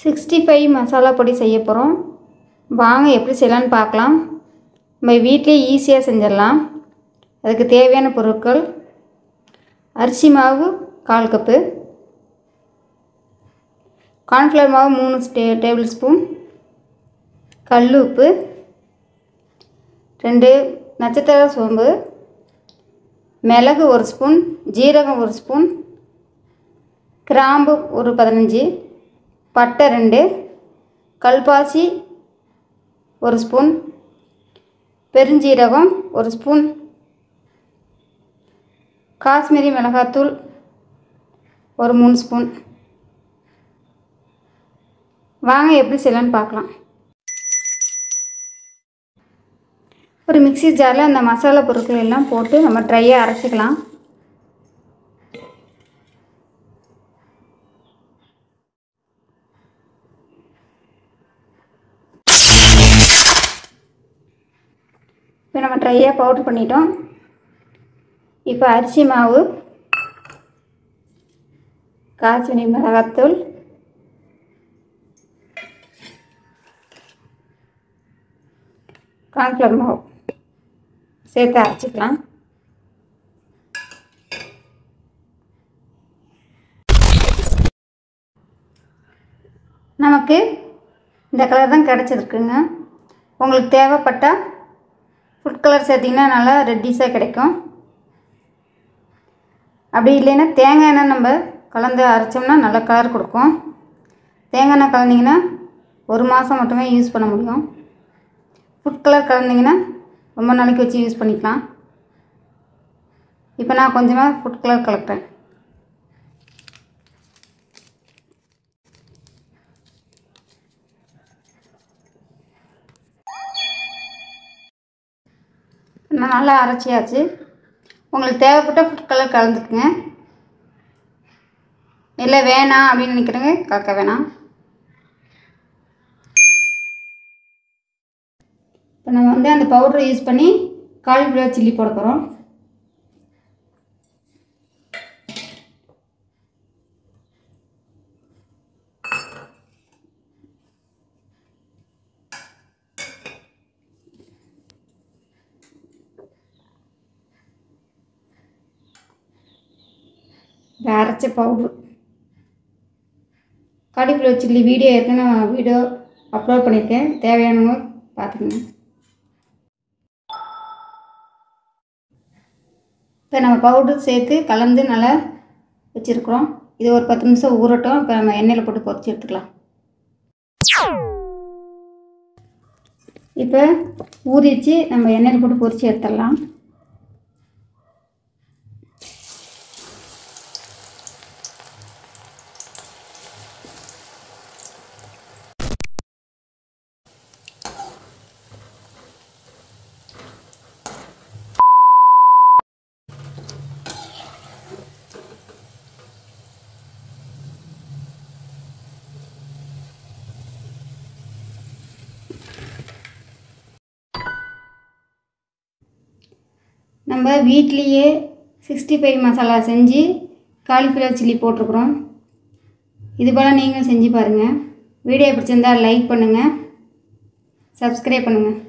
65 மசாலா பொடி செய்ய போகிறோம். வாங்க எப்படி செய்யலான்னு பார்க்கலாம். நம்ம வீட்டிலே ஈஸியாக செஞ்சிடலாம். அதுக்கு தேவையான பொருட்கள்: அரிசி மாவு 1/4 கப்பு, கார்ன்ஃப்ளவர் மாவு 3 டேபிள் ஸ்பூன், கல் உப்பு, 2 நட்சத்திர சோம்பு, மிளகு 1 ஸ்பூன், ஜீரகம் 1 ஸ்பூன், கிராம்பு ஒரு 15, பட்டை 2, கல்பாசி 1 ஸ்பூன், பெருஞ்சீரகம் 1 ஸ்பூன், காஷ்மீரி மிளகாத்தூள் ஒரு 3 ஸ்பூன். வாங்க எப்படி செய்யலான்னு பார்க்கலாம். ஒரு மிக்ஸி ஜாரில் அந்த மசாலா பொருட்கள் எல்லாம் போட்டு நம்ம ட்ரையாக அரைச்சிக்கலாம். இப்போ நம்ம ட்ரையாக பவுடர் பண்ணிட்டோம். இப்போ அரிசி மாவு, காஷ்மீரி மிளகாத்தூள், கார்ன்ஃப்ளவர் மாவு சேர்த்து அரைச்சிக்கலாம். நமக்கு இந்த கலர் தான் கிடச்சிருக்குங்க. உங்களுக்கு தேவைப்பட்டால் ஃபுட் கலர் சேர்த்திங்கன்னா நல்லா ரெட்டிஸாக கிடைக்கும். அப்படி இல்லைன்னா தேங்காய் எண்ணெய் நம்ம கலந்து அரைச்சோம்னா நல்ல கலர் கொடுக்கும். தேங்காய் எண்ணெய் கலந்திங்கன்னா 1 மாதம் மட்டுமே யூஸ் பண்ண முடியும். ஃபுட் கலர் கலந்திங்கன்னா ரொம்ப நாளைக்கு வச்சு யூஸ் பண்ணிக்கலாம். இப்போ நான் கொஞ்சமாக ஃபுட் கலர் கலக்கிறேன். நான் நல்லா அரைச்சியாச்சு. உங்களுக்கு தேவைப்பட்ட ஃபுட் கலர் கலந்துக்குங்க. இல்லை வேணாம் அப்படின்னு நினைக்கிறேங்க, கலக்க வேணாம். இப்போ நம்ம அந்த பவுடரை யூஸ் பண்ணி காலிஃப்ளவர் சில்லி போட போகிறோம். அரைச்ச powder cauliflower chilli video video upload பண்ணியிருக்கேன். தேவையானவங்க பார்த்துக்கங்க. இப்போ நம்ம பவுடர் சேர்த்து கலந்து நல்லா வச்சுருக்குறோம். இது ஒரு 10 நிமிஷம் ஊறட்டும். இப்போ நம்ம எண்ணெயில் போட்டு பொரிச்சு எடுத்துக்கலாம். இப்போ ஊறிச்சு, நம்ம எண்ணெயில் போட்டு பொரிச்சு எடுத்துடலாம். நம்ம வீட்லேயே 65 மசாலா செஞ்சு காலிஃப்ளவர் சில்லி போட்டிருக்குறோம். இது போல் நீங்களும் செஞ்சு பாருங்கள். வீடியோ பிடிச்சிருந்தால் லைக் பண்ணுங்கள், சப்ஸ்கிரைப் பண்ணுங்கள்.